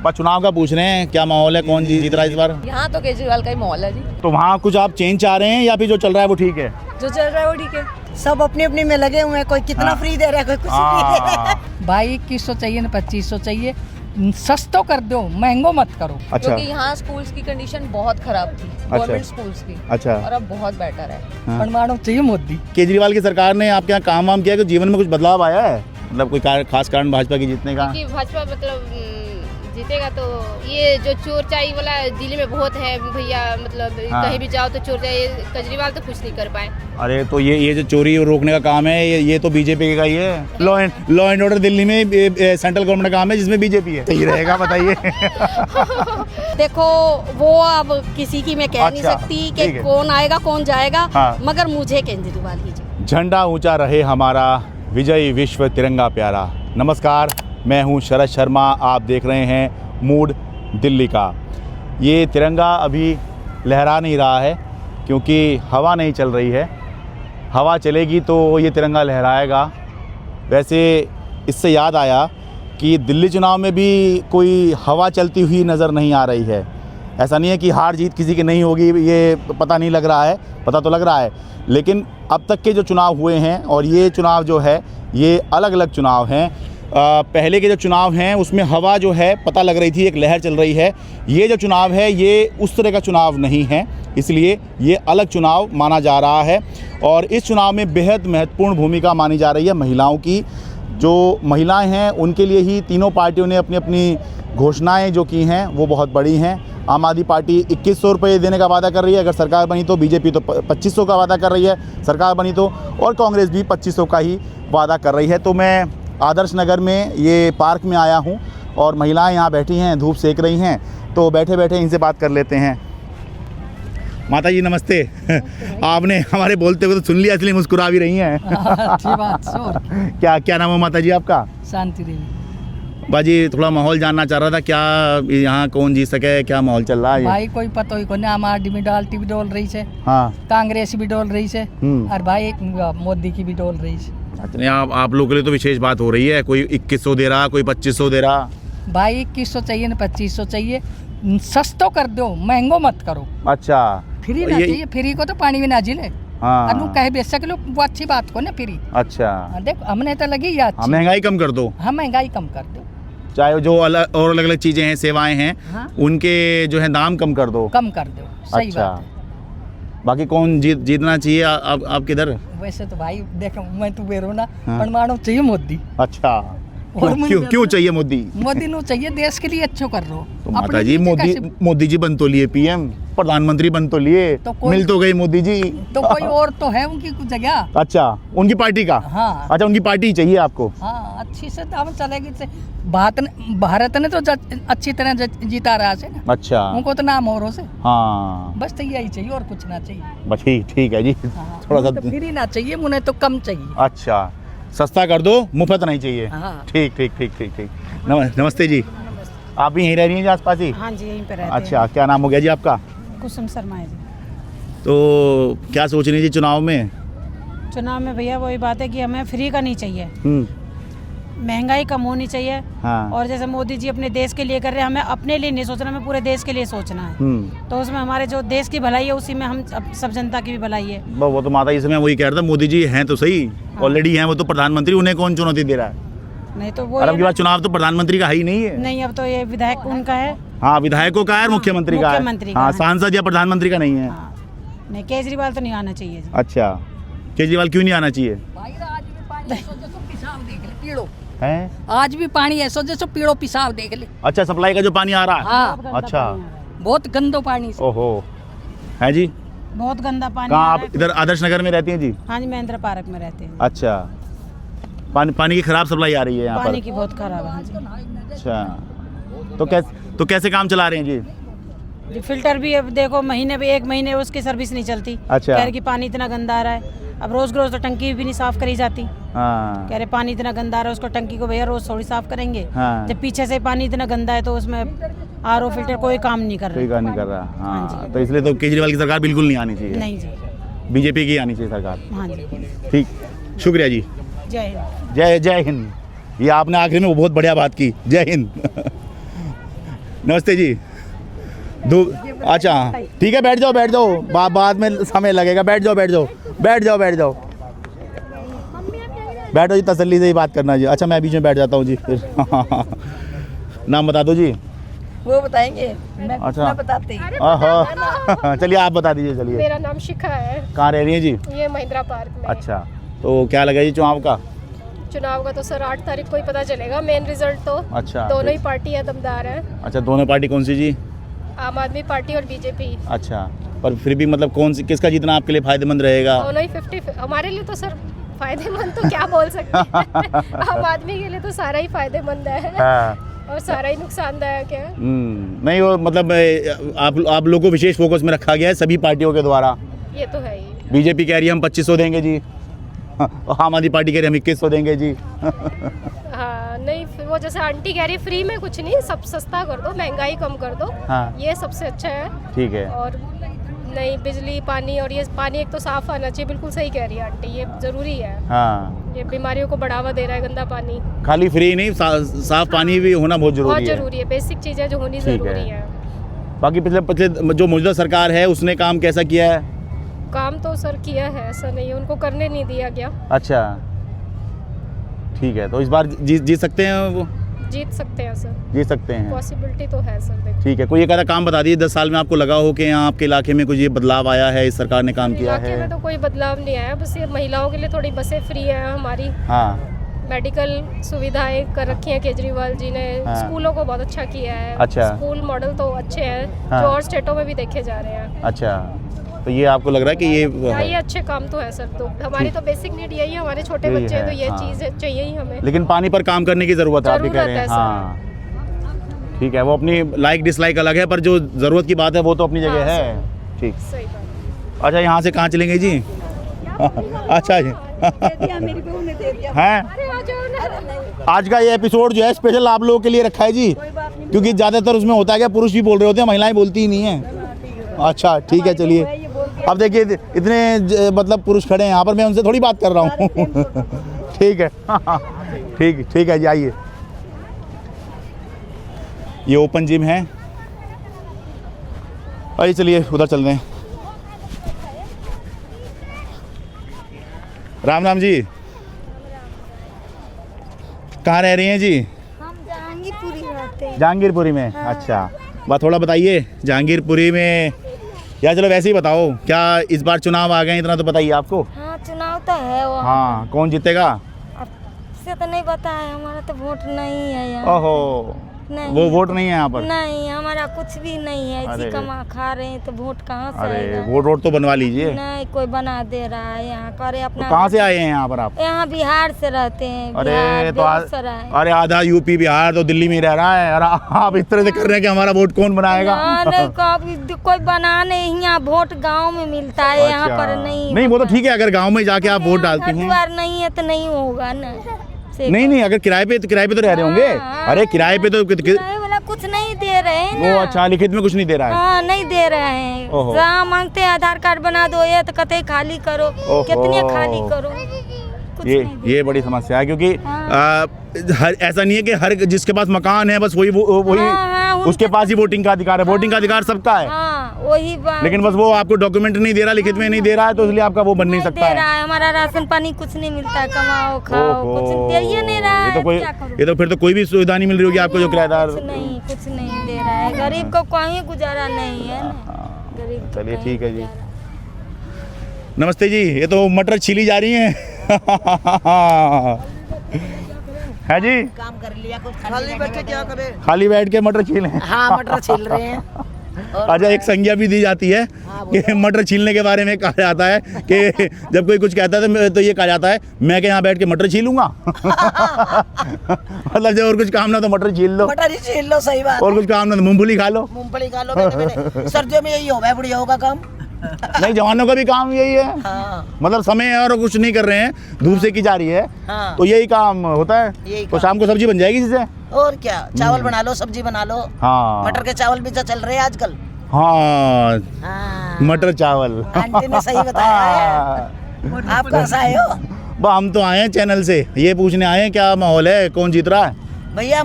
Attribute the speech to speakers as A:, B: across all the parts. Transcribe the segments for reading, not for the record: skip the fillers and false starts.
A: पर चुनाव का पूछ रहे हैं, क्या माहौल है, कौन जीत रहा है इस बार?
B: यहाँ तो केजरीवाल का ही माहौल है जी।
A: तो वहाँ कुछ आप चेंज चाह रहे हैं या फिर जो चल रहा है वो ठीक है?
B: जो चल रहा है वो ठीक है।
C: सब अपनी अपनी में लगे हुए हैं, कोई कितना फ्री दे रहा है, कोई कुछ नहीं दे रहा है।
D: भाई 2100 चाहिए ना 2500 चाहिए, सस्तो कर दो, महंगो मत करो।
A: अच्छा
B: क्योंकि यहाँ स्कूल्स की कंडीशन बहुत खराब थी, गवर्नमेंट स्कूल्स की।
A: अच्छा।
B: और अब बहुत बेटर है।
D: परमाणु चाहिए मोदी।
A: केजरीवाल की सरकार ने आपके यहाँ काम वाम किया कि जीवन में कुछ बदलाव आया है? मतलब कोई खास कारण भाजपा की जीतने का?
E: कि भाजपा मतलब जीतेगा तो ये जो चोर चाई वाला दिल्ली में बहुत है भैया, मतलब कहीं भी जाओ तो चोर चाई, केजरीवाल तो कुछ नहीं कर पाए।
A: अरे तो ये जो चोरी रोकने का काम है ये तो बीजेपी का ही है। लॉ एंड ऑर्डर दिल्ली में सेंट्रल गवर्नमेंट का काम है जिसमें बीजेपी है। सही रहेगा बताइए।
F: देखो वो अब किसी की मैं कह नहीं सकती कि कौन आएगा कौन जाएगा, मगर मुझे केजरीवाल ही चाहिए।
A: झंडा ऊंचा रहे हमारा, विजयी विश्व तिरंगा प्यारा। नमस्कार, मैं हूं शरद शर्मा, आप देख रहे हैं मूड दिल्ली का। ये तिरंगा अभी लहरा नहीं रहा है क्योंकि हवा नहीं चल रही है। हवा चलेगी तो ये तिरंगा लहराएगा। वैसे इससे याद आया कि दिल्ली चुनाव में भी कोई हवा चलती हुई नज़र नहीं आ रही है। ऐसा नहीं है कि हार जीत किसी की नहीं होगी, ये पता नहीं लग रहा है, पता तो लग रहा है, लेकिन अब तक के जो चुनाव हुए हैं और ये चुनाव जो है ये अलग अलग चुनाव हैं। पहले के जो चुनाव हैं उसमें हवा जो है पता लग रही थी, एक लहर चल रही है। ये जो चुनाव है ये उस तरह का चुनाव नहीं है, इसलिए ये अलग चुनाव माना जा रहा है। और इस चुनाव में बेहद महत्वपूर्ण भूमिका मानी जा रही है महिलाओं की। जो महिलाएं हैं उनके लिए ही तीनों पार्टियों ने अपनी अपनी घोषणाएं जो की हैं वो बहुत बड़ी हैं। आम आदमी पार्टी 2100 रुपये देने का वादा कर रही है अगर सरकार बनी तो, बीजेपी तो 2500 का वादा कर रही है सरकार बनी तो, और कांग्रेस भी 2500 का ही वादा कर रही है। तो मैं आदर्श नगर में ये पार्क में आया हूँ और महिलाएं यहाँ बैठी हैं, धूप सेक रही हैं, तो बैठे बैठे इनसे बात कर लेते हैं। माता जी नमस्ते। आपने हमारे बोलते हुए तो सुन लिया इसलिए मुस्कुरा भी रही हैं।
D: अच्छी बात।
A: क्या नाम है माता जी आपका?
D: शांति देवी।
A: बाजी थोड़ा माहौल जानना चाह रहा था, क्या यहाँ कौन जीत सके, क्या माहौल चल रहा है?
D: भाई कोई पता ही कोई, आम आदमी डालती भी डोल रही है,
A: हाँ,
D: कांग्रेस भी डोल रही है, और भाई मोदी की भी डोल रही है।
A: अच्छा, आप लोगों के लिए तो विशेष बात हो रही है, कोई 2100 दे रहा, कोई 2500 दे रहा।
D: भाई 2100 चाहिए ना 2500 चाहिए, सस्तो कर दो, महंगो मत करो।
A: अच्छा,
D: फ्री ना चाहिए, फ्री को तो पानी भी ना झिले।
A: हाँ,
D: कह बेच सकलो, वो अच्छी बात को ना फ्री।
A: अच्छा,
D: देखो हमने तो लगी याद,
A: महंगाई कम कर दो।
D: हाँ महंगाई कम कर दो,
A: चाहे जो अलग और अलग अलग चीजें हैं, सेवाएं हैं, उनके जो है दाम कम कर दो।
D: कम कर दो, सही बात है।
A: बाकी कौन जीतना चाहिए आप किधर?
D: वैसे तो भाई देखो मैं तो बेरो ना, परमाणु चाहिए मोदी।
A: अच्छा,
D: और
A: क्यों चाहिए मोदी?
D: मोदी नो चाहिए, देश के लिए अच्छो कर रो।
A: तो माता जी मोदी जी बन तो लिए पीएम, प्रधानमंत्री बन तो लिए, तो मिल तो गई मोदी जी।
D: तो कोई और तो है उनकी कुछ जगह।
A: अच्छा, उनकी पार्टी का?
D: हाँ।
A: अच्छा, उनकी पार्टी चाहिए आपको?
D: हाँ, अच्छी से दाम चलेगी से। भारत ने तो अच्छी तरह जीता रहा है ना।
A: अच्छा,
D: उनको तो नाम और से।
A: हाँ,
D: बस तो यही चाहिए और कुछ ना चाहिए।
A: बस ठीक है जी।
D: हाँ,
A: थोड़ा सा
D: फ्री ना चाहिए, मुझे तो कम चाहिए।
A: अच्छा, सस्ता कर दो, मुफ्त नहीं चाहिए।
D: हाँ।
A: ठीक। नमस्ते जी, आप भी यहीं रह रही हैं आस पास ही?
F: हाँ जी, यहीं पे रहते हैं।
A: अच्छा, क्या नाम हो गया जी आपका?
F: कुसुम शर्मा है जी।
A: तो क्या सोच रही थी चुनाव में?
F: चुनाव में भैया वही बात है कि हमें फ्री का नहीं चाहिए, महंगाई कम होनी चाहिए।
A: हाँ।
F: और जैसे मोदी जी अपने देश के लिए कर रहे हैं, हमें अपने लिए नहीं सोचना, हमें पूरे देश के लिए सोचना है। तो उसमें हमारे जो देश की भलाई है उसी में हम सब जनता की भी भलाई है।
A: वो तो माता जी से मैं वही कह रहा था, मोदी जी हैं तो सही, ऑलरेडी हैं, वो तो प्रधानमंत्री, उन्हें कौन चुनौती दे रहा है?
F: नहीं तो वो
A: अब की बात चुनाव तो प्रधानमंत्री का ही नहीं है।
F: नहीं, अब तो ये विधायक उनका है।
A: हाँ, विधायकों का है, मुख्यमंत्री का है। हाँ, सांसद या प्रधानमंत्री का नहीं है।
F: नहीं, केजरीवाल तो नहीं आना चाहिए।
A: अच्छा, केजरीवाल क्यों नहीं आना चाहिए?
D: आज भी पानी ऐसा जैसे पीड़ो पिसाब देख ले।
A: अच्छा, सप्लाई का जो पानी आ रहा है?
D: हाँ।
A: अच्छा,
D: बहुत गंदो पानी।
A: ओहो, है जी,
F: बहुत गंदा पानी।
A: कहाँ आप इधर आदर्श नगर में रहती हैं जी?
F: हाँ जी, महेंद्र पार्क में रहते हैं।
A: अच्छा, पानी की खराब सप्लाई आ रही है यहाँ पर?
F: पानी की बहुत खराब है। हाँ जी।
A: अच्छा, तो कैसे काम चला रहे हैं जी?
F: फिल्टर भी अब देखो महीने में 1 महीने उसकी सर्विस नहीं चलती।
A: अच्छा।
F: कह रहे कि पानी इतना गंदा आ रहा है। अब रोज तो टंकी भी नहीं साफ करी जाती।
A: हाँ।
F: कह रहे पानी इतना गंदा आ रहा है, उसको टंकी को भैया रोज थोड़ी साफ करेंगे।
A: हाँ।
F: जब पीछे से पानी इतना गंदा है तो उसमें आरओ फिल्टर कोई काम नहीं कर रहा।
A: कोई काम नहीं कर रहा।
F: हाँ जी।
A: तो इसलिए तो केजरीवाल की सरकार बिल्कुल नहीं आनी चाहिए।
F: नहीं जी,
A: बीजेपी की आनी चाहिए सरकार।
F: हाँ जी,
A: ठीक, शुक्रिया जी।
F: जय हिंद।
A: जय हिंद। ये आपने आखिरी में बहुत बढ़िया बात की, जय हिंद। नमस्ते जी। अच्छा ठीक है, बैठ जाओ बाद में समय लगेगा। बैठ जाओ जी, तसल्ली से ही बात करना जी। अच्छा मैं बीच में बैठ जाता हूँ जी फिर। नाम बता दो जी।
C: वो बताएंगे,
A: अच्छा।
C: मैं बताती।
A: चलिए आप बता दीजिए। चलिए,
E: मेरा नाम शिखा है।
A: कहाँ रह रही हैं जी?
E: ये महिंद्रा पार्क में।
A: अच्छा, तो क्या लगा जी चुनाव का?
E: चुनाव का तो सर 8 तारीख को ही पता चलेगा मेन रिजल्ट तो।
A: अच्छा,
E: दोनों ही पार्टियां दमदार हैं।
A: अच्छा, दोनों पार्टी कौन सी जी?
E: आम आदमी पार्टी और बीजेपी।
A: अच्छा, पर फिर भी मतलब कौन सी, किसका जीतना आपके लिए फायदेमंद रहेगा?
E: दोनों ही 50 हमारे लिए तो सर फायदेमंद तो क्या बोल सकते हैं। आम आदमी के लिए तो सारा ही फायदेमंद है और सारा ही नुकसानदायक है।
A: नहीं, वो मतलब आप लोगों को विशेष फोकस में रखा गया है सभी पार्टियों के द्वारा।
E: ये तो है ही।
A: बीजेपी कह रही है हम 2500 देंगे जी, और आम आदमी पार्टी कह रही है हम 2100 देंगे जी।
E: हाँ नहीं, फिर वो जैसे आंटी कह रही है फ्री में कुछ नहीं, सब सस्ता कर दो, महंगाई कम कर दो।
A: हाँ।
E: ये सबसे अच्छा है।
A: ठीक है।
E: और नहीं, बिजली पानी, और ये पानी एक तो साफ आना चाहिए। बिल्कुल सही कह रही है आंटी, ये जरूरी है।
A: हाँ,
E: ये बीमारियों को बढ़ावा दे रहा है गंदा पानी।
A: खाली फ्री नहीं, साफ पानी भी होना बहुत
E: बहुत
A: जरूरी है।
E: जरूरी है, बेसिक चीज़ें जो होनी
A: ठीक
E: जरूरी है।
A: बाकी पिछले जो मौजूदा सरकार है उसने काम कैसा किया है?
E: काम तो सर किया है, ऐसा नहीं है उनको करने नहीं दिया गया।
A: अच्छा ठीक है, तो इस बार जीत सकते हैं वो?
E: जीत सकते हैं सर,
A: जीत सकते हैं।
E: पॉसिबिलिटी तो है सर। देखो
A: ठीक है, कोई एक आधा काम बता दीजिए 10 साल में आपको लगा हो कि यहाँ आपके इलाके में कुछ ये बदलाव आया है, इस सरकार ने काम किया
E: इलाके
A: है?
E: में तो कोई बदलाव नहीं आया, बस ये महिलाओं के लिए थोड़ी बसें फ्री हैं हमारी।
A: हाँ,
E: मेडिकल सुविधाएं कर रखी हैं केजरीवाल जी ने।
A: हाँ।
E: स्कूलों को बहुत अच्छा किया है।
A: अच्छा।
E: स्कूल मॉडल तो अच्छे हैं,
A: हाँ।
E: जो और स्टेटों में भी देखे जा रहे हैं।
A: अच्छा, तो ये आपको लग रहा है कि ये
E: हाँ, ये अच्छे काम तो है सर। तो हमारी तो बेसिक नीड यही है, हमारे छोटे
A: यही
E: बच्चे हैं तो
A: है,
E: ये
A: हाँ।
E: चीज़ चाहिए ही हमें।
A: लेकिन पानी पर काम करने की ज़रूरत है, आप भी कह रहे हैं।
E: ज़रूरत है
A: हाँ ठीक है, वो अपनी लाइक डिसलाइक अलग है, पर जो ज़रूरत की बात है वो तो अपनी जगह
E: हाँ,
A: है। ठीक।
E: सही बात।
A: अच्छा, यहाँ से कहाँ चलेंगे जी? अच्छा जी। हैं, आज का ये एपिसोड जो है स्पेशल आप लोगों के लिए रखा है जी, क्योंकि ज़्यादातर उसमें होता है क्या, पुरुष भी बोल रहे होते हैं, महिलाएं बोलती ही नहीं हैं। अच्छा ठीक है, चलिए। अब देखिए इतने मतलब पुरुष खड़े हैं यहाँ पर, मैं उनसे थोड़ी बात कर रहा हूँ। ठीक है। ठीक है जी, आइए। ये ओपन जिम है, आइए चलिए उधर चल रहे हैं। राम राम जी, कहाँ रह रही हैं जी?
F: हम जहांगीरपुरी रहते हैं।
A: जहांगीरपुरी में। अच्छा, बात थोड़ा बताइए जहांगीरपुरी में, या चलो वैसे ही बताओ, क्या इस बार चुनाव आ गए इतना तो बताइए आपको?
F: हाँ, चुनाव तो है वो।
A: हाँ, कौन जीतेगा?
F: अब से तो नहीं पता है, हमारा तो वोट नहीं है यहाँ।
A: ओहो,
F: नहीं,
A: वो वोट नहीं है यहाँ पर?
F: नहीं, हमारा कुछ भी नहीं है।
A: अरे।
F: इसी कमा खा रहे हैं तो वोट कहाँ से
A: अरे
F: आएगा?
A: वोट तो बनवा लीजिए।
F: नहीं, कोई बना दे रहा है यहाँ करे अपना।
A: तो कहाँ से आए हैं यहाँ पर आप?
F: यहाँ बिहार से रहते हैं।
A: अरे
F: बिहार,
A: तो
F: बेगूसराय।
A: अरे आधा यूपी बिहार तो दिल्ली में ही रह रहा है, और आप इस तरह से कर रहे हैं कि हमारा वोट कौन बनाएगा?
F: हाँ, नहीं, कोई बना नहीं, यहाँ वोट गांव में मिलता है। यहाँ
A: अच्छा।
F: पर नहीं।
A: नहीं, वो तो ठीक है, अगर गांव में जाके आप वोट डालती हैं।
F: घर नहीं है तो नहीं होगा ना।
A: नहीं, अगर किराए पे तो रह रहे होंगे।
F: हाँ,
A: अरे किराए पे तो
F: किराए वाला कुछ नहीं दे रहे हैं
A: वो
F: ना।
A: अच्छा, लिखित में कुछ नहीं दे रहा है।
F: हाँ, नहीं दे रहे हैं।
A: ओहो।
F: जहाँ मांगते हैं आधार कार्ड बना दो, ये तो कहते हैं खाली करो।
A: ओहो।
F: कितने खाली करो, कुछ
A: ये
F: नहीं दे-
A: ये बड़ी समस्या है, क्योंकि
F: हाँ।
A: हर ऐसा नहीं है कि हर जिसके पास मकान है बस वही
F: हाँ,
A: उसके पास ही वोटिंग का अधिकार है। वोटिंग का अधिकार सबका है,
F: हाँ, वही बात।
A: लेकिन बस वो आपको डॉक्यूमेंट नहीं दे रहा, लिखित में नहीं दे रहा है, तो इसलिए आपका वो बन नहीं सकता
F: दे
A: है।
F: रहा है। हमारा राशन पानी कुछ नहीं मिलता है, कमाओ खाओ,
A: ओहो।
F: कुछ दे ही नहीं रहा
A: ये
F: है।
A: तो कोई,
F: क्या करूं?
A: ये तो फिर तो कोई भी सुविधा नहीं मिल रही होगी आपको जो किराएदार।
F: कुछ नहीं दे रहा है। गरीब को कोई गुजारा नहीं है ना। गरीब को
A: चलिए
F: कहीं
A: ठीक है जी।
F: गुजारा।
A: नमस्ते जी, ये तो मटर छीली जा रही हैं। है जी,
C: काम कर लिया, कुछ खाली बैठे क्या करे?
A: खाली बैठ के मटर छीले।
C: हाँ, मटर छील रहे हैं।
A: अच्छा, एक संज्ञा भी दी जाती है कि मटर छीलने के बारे में कहा जाता है कि जब कोई कुछ कहता है तो ये कहा जाता है, मैं क्या यहाँ बैठ के मटर छीलूंगा। मतलब जब और कुछ काम ना तो मटर छील लो,
C: मटर ही छील लो, सही बात।
A: और कुछ काम ना तो मूंगफली खा लो।
C: मूंगफली खा लो। मैंने सर्दियों में यही होगा, बुढ़िया होगा काम।
A: नहीं, जवानों का भी काम यही है।
C: हाँ।
A: मतलब समय है और कुछ नहीं कर रहे हैं, धूप से की जा रही है,
C: हाँ।
A: तो यही काम होता है।
C: यही
A: तो
C: काम।
A: शाम को सब्जी बन जाएगी इससे।
C: और क्या, चावल बना लो, सब्जी बना लो।
A: हाँ,
C: मटर के चावल भी तो चल रहे हैं आजकल।
A: हाँ,
C: हाँ,
A: मटर चावल।
C: आंटी ने सही बताया है। आप कहाँ से आए हो?
A: हम तो आए हैं चैनल से, ये पूछने आए हैं क्या माहौल है, कौन जीत रहा है।
C: भैया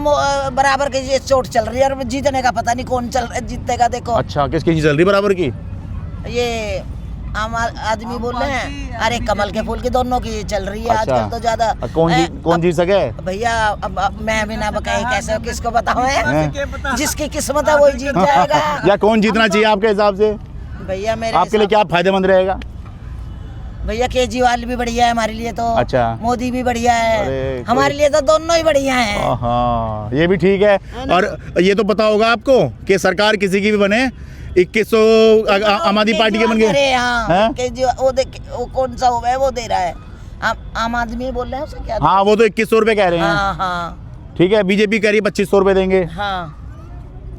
C: बराबर की ये चोट चल रही है और जीतने का पता नहीं कौन जीतेगा। देखो
A: अच्छा, किसकी चल रही बराबर की?
C: ये आम आदमी बोल रहे हैं, अरे कमल के फूल की दोनों की चल रही है आजकल तो ज्यादा।
A: कौन जीत सके
C: भैया? अब मैं बिना बताए कैसे किसको बताऊं? जिसकी किस्मत है वही जीत जाएगा।
A: या कौन जीतना चाहिए आपके हिसाब से?
C: भैया मेरे
A: आपके लिए क्या फायदेमंद रहेगा?
C: भैया केजरीवाल भी बढ़िया है हमारे लिए तो।
A: अच्छा।
C: मोदी भी बढ़िया है हमारे लिए तो, दोनों ही बढ़िया हैं।
A: हाँ, ये भी ठीक है। और ये तो पता होगा आपको कि सरकार किसी की भी बने, 2100 आम आदमी पार्टी के बन गए।
C: हाँ, वो कौन सा हुआ है वो दे रहा है, आम आदमी बोल रहे हैं उसे क्या?
A: हाँ, वो तो 2100 रुपए कह रहे हैं।
C: हाँ हाँ
A: ठीक है। बीजेपी कह रही है 2500 रुपए देंगे।
C: हाँ,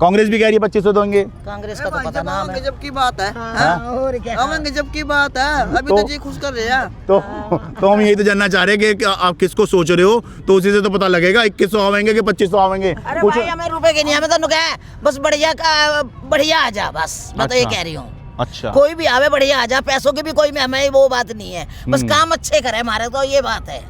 A: कांग्रेस भी कह रही है 2500 देंगे।
C: कांग्रेस का तो पता ना है।
G: गजब की बात है।
C: और क्या?
G: गजब की बात है। अभी तो जी खुश कर रहे हैं।
A: तो हम यही तो जानना चाह रहे हैं कि आप किसको सोच रहे हो, तो उसी से तो पता लगेगा 2100 आवेंगे कि 2500 आवेंगे।
C: अरे भाई हमें रुपए के नहीं, हमें तो क्या है, बस बढ़िया आ जा बस। मैं तो ये कह रही हूँ।
A: अच्छा।
C: कोई भी आवे बढ़िया आ जा, पैसों की भी कोई हमें वो बात नहीं है, बस काम अच्छे करे हमारे, तो ये बात है।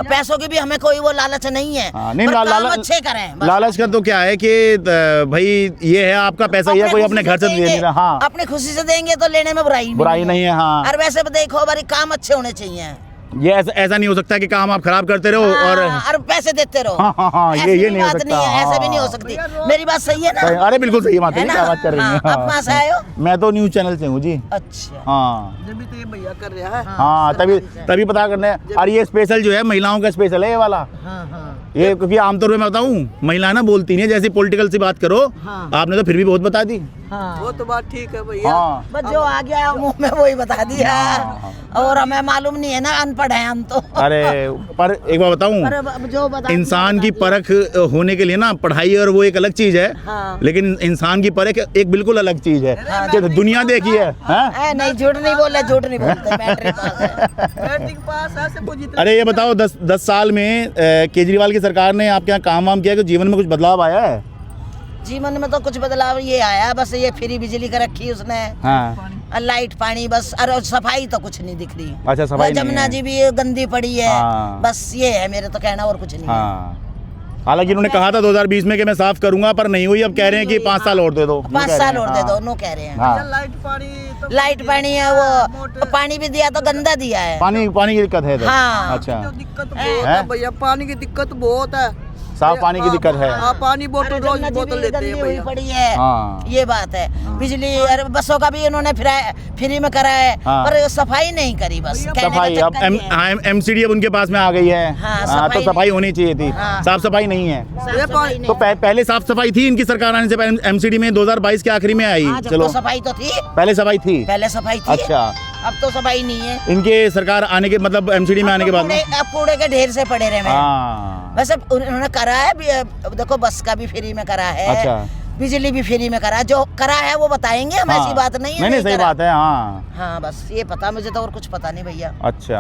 C: पैसों की भी हमें कोई वो लालच नहीं है।
A: नहीं,
C: काम अच्छे करें।
A: लालच का तो क्या है कि भाई ये है आपका पैसा, ये कोई अपने घर से दे नहीं रहा। हाँ,
C: अपनी खुशी से देंगे तो लेने में बुराई
A: नहीं है। हाँ,
C: और वैसे भी देखो भाई काम अच्छे होने चाहिए।
A: ये ऐसा नहीं हो सकता कि काम आप खराब करते रहो और
C: पैसे देते रहो।
A: हाँ, ये नहीं हो सकता।
C: ऐसे भी नहीं हो सकती। मेरी बात सही है ना?
A: अरे बिल्कुल सही बात है। क्या बात कर रही हैं?
C: आप कहाँ से आए हो?
A: मैं तो न्यूज चैनल से हूँ जी।
C: अच्छा।
A: हाँ,
G: जब भी तो ये भैया कर रहा है।
A: हाँ, तभी पता करने। और ये स्पेशल जो है महिलाओं का स्पेशल है ये वाला। ये क्योंकि आमतौर पे मैं बताऊँ, महिला ना बोलती नहीं, जैसे पॉलिटिकल सी बात करो। आपने तो फिर भी बहुत बता दी।
G: वो तो बात ठीक है भैया।
C: बस जो आ गया मुंह में वही बता दिया। और हमें मालूम नहीं है ना, अनपढ़ है हम तो।
A: अरे पर एक बार बताऊं, इंसान की परख होने के लिए ना पढ़ाई और वो एक अलग चीज है। लेकिन इंसान की परख एक बिल्कुल अलग चीज है। दुनिया देखी है।
C: नहीं, झूठ नहीं बोले, झूठ नहीं बोलते।
G: मैट्रिक पास है।
A: अरे ये बताओ, 10 साल में केजरीवाल की सरकार ने आपके यहाँ काम वाम किया कि जीवन में कुछ बदलाव आया है?
C: जीवन में तो कुछ बदलाव ये आया, बस ये फ्री बिजली का रखी उसने।
A: हाँ।
C: लाइट पानी बस। और सफाई तो कुछ नहीं दिख रही।
A: अच्छा, सफाई नहीं है।
C: जमुना जी भी गंदी पड़ी है।
A: हाँ।
C: बस ये है मेरे तो कहना, और कुछ नहीं।
A: हाँ। हालांकि उन्होंने कहा था 2020 में कि मैं साफ करूंगा, पर नहीं हुई। अब कह रहे हैं कि 5 साल और दे दो।
C: 5 साल और दे दो, नो कह रहे हैं। लाइट पानी है, वो पानी भी दिया तो गंदा दिया है।
A: पानी की दिक्कत है इधर।
C: हाँ।
A: अच्छा,
G: दिक्कत बहुत है भैया, पानी की दिक्कत बहुत है।
A: साफ पानी की दिक्कत है।
G: पानी बोतल रोज बोतल लेते हैं
C: हुई पड़ी है।
A: हाँ।
C: ये बात है। बिजली और बसों का भी इन्होंने फ्री में करा है।
A: हाँ।
C: पर सफाई नहीं करी बस।
A: सफाई अब MCD अब उनके पास में आ गई है।
C: हाँ,
A: तो सफाई होनी चाहिए थी। साफ सफाई नहीं है। तो पहले साफ सफाई थी इनकी सरकार आने से पहले। MCD में 2022 के आखिरी में आई। चलो,
C: सफाई तो थी,
A: पहले सफाई थी।
C: अच्छा, अब तो सफाई नहीं है
A: इनके सरकार आने के मतलब MCD में आने के बाद में।
C: कूड़े के ढेर से पड़े रहे।
A: हाँ।
C: वैसे उन्होंने करा है, देखो बस का भी फ्री में करा है।
A: अच्छा।
C: बिजली भी फ्री में करा, जो करा है वो बताएंगे हम। ऐसी बात नहीं है।
A: नहीं, सही बात है। हाँ,
C: हाँ, बस ये पता मुझे तो, और कुछ पता नहीं भैया।
A: अच्छा।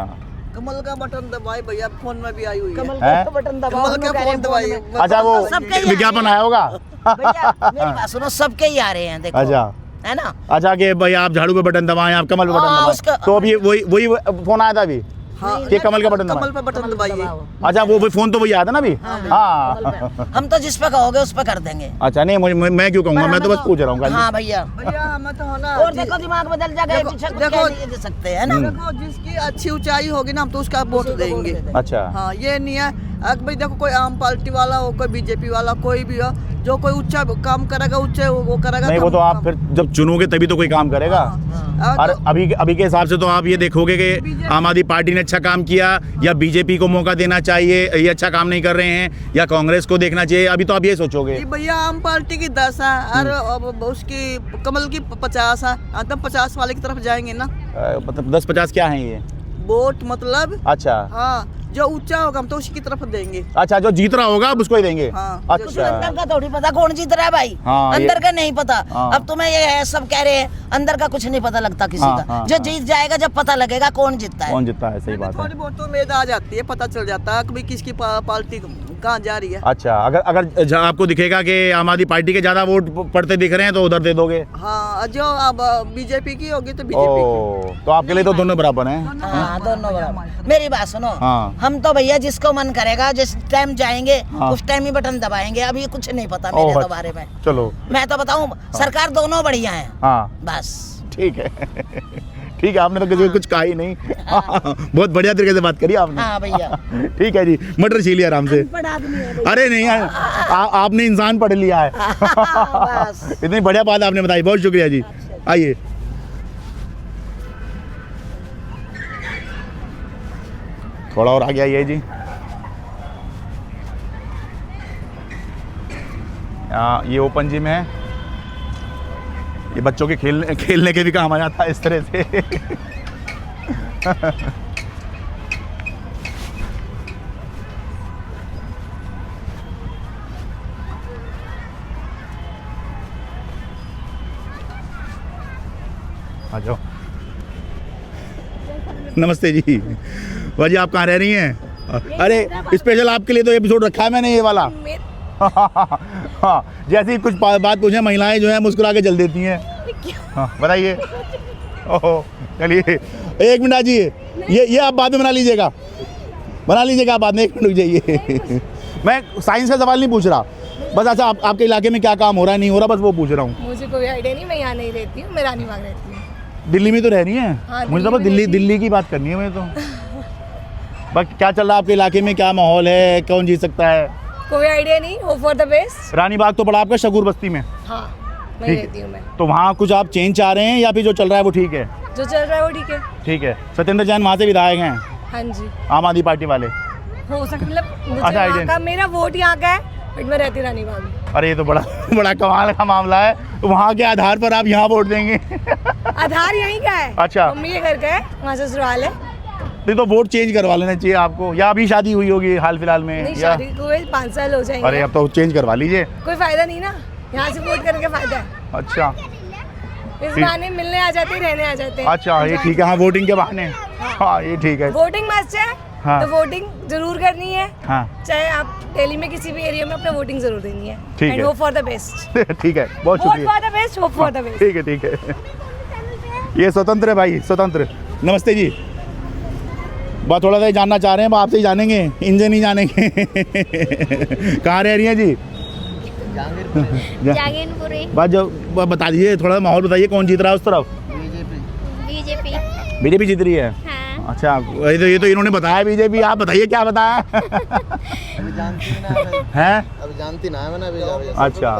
G: कमल का बटन दबाए भैया, फोन में भी आई हुई है।
C: कमल का बटन दबाओ।
G: कमल का फोन दबाइए।
A: अच्छा, वो विज्ञापन आया होगा।
C: भैया मेरी बात सुनो, सबके ही आ रहे हैं देखो।
A: अच्छा,
C: है ना?
A: अच्छा कि भाई आप झाड़ू पे बटन दबाएं, आप कमल पे बटन दबाएं। तो अभी वही फोन आया था अभी।
G: हाँ,
A: कि कमल का बटन दबाएं।
G: कमल पे बटन दबाइए।
A: अच्छा, वो फोन तो वही आया था ना अभी। हाँ।
C: हम तो जिस पे कहोगे उस पे कर देंगे।
A: अच्छा, नहीं मैं क्यों कहूँगा, मैं तो बस पूछ रहा हूँ।
C: हाँ भैया,
G: हमें तो होना।
C: और देखो दिमाग बदल जाएगा, देखो दे सकते हैं ना।
G: देखो जिसकी अच्छी ऊंचाई होगी ना, हम तो उसका वोट देंगे।
A: अच्छा।
G: हाँ, ये नहीं है अगर भाई देखो कोई आम पार्टी वाला हो, कोई बीजेपी वाला, कोई भी हो, जो कोई ऊंचा काम करेगा, ऊंचे वो करेगा।
A: नहीं, वो तो आप फिर जब चुनोगे तभी तो कोई काम करेगा। और अभी के हिसाब से तो आप ये देखोगे कि आम आदमी पार्टी ने अच्छा काम किया, या बीजेपी को मौका देना चाहिए, ये अच्छा काम नहीं कर रहे हैं, या कांग्रेस को देखना चाहिए। अभी तो आप ये सोचोगे।
G: भैया आम पार्टी की 10 है और उसकी कमल की 50 है। तो 50 वाले की तरफ जाएंगे ना।
A: मतलब 10-50 क्या है ये
G: वोट मतलब?
A: अच्छा।
G: हाँ, जो ऊंचा होगा हम तो उसी की तरफ देंगे।
A: अच्छा, जो जीत रहा होगा अब उसको ही देंगे।
G: हाँ।
A: अच्छा।
C: अंदर का थोड़ी पता कौन जीत रहा है भाई।
A: हाँ,
C: अंदर का नहीं पता।
A: हाँ।
C: अब तुम्हें ये सब कह रहे हैं, अंदर का कुछ नहीं पता लगता किसी
A: हाँ,
C: का।
A: हाँ,
C: जो
A: हाँ।
C: जीत जाएगा जब पता लगेगा कौन जीतता है।
A: कौन जीतता है, सही बात है।
G: थोड़ी बहुत तो उम्मीद आ जाती है, पता चल जाता है कि भाई किसकी पार्टी कहाँ जा रही है।
A: अच्छा, अगर जहाँ आपको दिखेगा कि आम आदमी पार्टी के ज्यादा वोट पड़ते दिख रहे हैं तो उधर दे दोगे।
G: हाँ, जो अब बीजेपी की होगी तो बीजेपी की।
A: तो आपके लिए तो दोनों बराबर हैं।
C: हाँ, दोनों बराबर। मेरी बात सुनो,
A: हाँ।
C: हम तो भैया जिसको मन करेगा जिस टाइम जाएंगे
A: हाँ।
C: उस टाइम ही बटन दबाएंगे। अभी कुछ नहीं पता मेरे तो बारे में।
A: चलो,
C: मैं तो बताऊं सरकार दोनों बढ़िया है।
A: हाँ
C: बस
A: ठीक है। ठीक है, आपने तो किसी को कुछ कहा ही नहीं। बहुत बढ़िया तरीके से बात करी आपने।
C: हाँ भैया।
A: ठीक है जी, मटर छीलिए आराम से। अरे नहीं यार, आपने इंसान पढ़ लिया है।
C: बस।
A: इतनी बढ़िया बात आपने बताई, बहुत शुक्रिया जी। आइए। थोड़ा और आगे आइए जी। ये ओपन जिम है, ये बच्चों के खेलने के भी काम आ जाता है इस तरह से। आ जाओ। नमस्ते जी। भाजी आप कहाँ रह रही हैं? अरे स्पेशल आपके लिए तो एपिसोड रखा है मैंने ये वाला। हाँ, जैसे ही कुछ बात पूछे महिलाएं जो है मुस्कुरा के जल देती हैं। हाँ बताइए। ओहो, चलिए 1 मिनट आजिए। ये आप बाद में बना लीजिएगा आप बाद में। 1 मिनट रुक जाइए। मैं साइंस का सवाल नहीं पूछ रहा, बस अच्छा आपके इलाके में क्या काम हो रहा है नहीं हो रहा, बस वो पूछ रहा हूँ।
H: मुझे कोई आइडिया नहीं, मैं यहाँ नहीं रहती हूँ, मैं रानीबाग रहती हूँ।
A: दिल्ली में तो रह रही है।
H: हाँ,
A: मुझे तो बस दिल्ली की बात करनी है मुझे तो। बस क्या चल रहा है आपके इलाके में, क्या माहौल है, कौन जीत सकता है?
H: कोई आइडिया नहीं, hope for the best.
A: Ranibagh तो पड़ा आपका शकूर बस्ती में।
H: हाँ, मैं
A: ठीक
H: रहती हूँ मैं।
A: तो वहाँ कुछ आप चेंज चाह रहे हैं या फिर जो चल रहा है वो ठीक है?
H: जो चल रहा है वो ठीक है।
A: ठीक है। सत्येंद्र जैन वहाँ से विधायक हैं,
H: हाँ जी,
A: आम आदमी पार्टी वाले।
H: हो सकता, मतलब मुझे
A: अच्छा,
H: वहाँ
A: idea
H: का, मेरा वोट यहाँ का है बट मैं रहती रानीबाग में।
A: अरे ये तो बड़ा कमाल का मामला है। तो वहाँ के आधार पर आप यहाँ वोट देंगे?
H: आधार यहीं का है।
A: अच्छा।
H: मम्मी के घर का है, वहाँ ससुराल है।
A: नहीं तो वोट चेंज करवा लेना चाहिए आपको, या अभी शादी हुई होगी हाल फिलहाल में?
H: नहीं,
A: या
H: शादी को 5 साल हो जाएंगे।
A: अरे अब तो चेंज करवा लीजिए।
H: कोई फायदा नहीं ना, यहाँ से वोट करने का फायदा है।
A: अच्छा,
H: इस बहाने मिलने आ जाते हैं, रहने आ जाते हैं।
A: अच्छा ये ठीक है। हाँ, वोटिंग के बहाने। हाँ ये ठीक है।
H: वोटिंग मस्ट है।
A: हाँ।
H: तो वोटिंग जरूर करनी है।
A: हाँ
H: चाहे आप दिल्ली में किसी भी एरिया में अपना वोटिंग जरूर देनी है।
A: ठीक है।
H: Hope for the best.
A: ठीक है, बहुत
H: वोट
A: शुक्रिया।
H: For the best, hope for the best.
A: ठीक है ठीक है। ये स्वतंत्र है भाई, स्वतंत्र। नमस्ते जी। बात थोड़ा सा जानना चाह रहे हैं, आपसे ही जानेंगे, इनसे नहीं जानेंगे। कहाँ रह रही हैं जी?
E: जागीरपुरी।
A: बात जो बता दीजिए, थोड़ा माहौल बताइए, कौन जीत रहा है उस तरफ? बीजेपी जीत रही है।
E: हाँ।
A: अच्छा, ये तो इन्होंने बताया बीजेपी, आप बताइए क्या बताया?
I: अभी जानती ना
A: हैं?
I: अभी जानती ना है मैंने अभी।
A: अच्छा,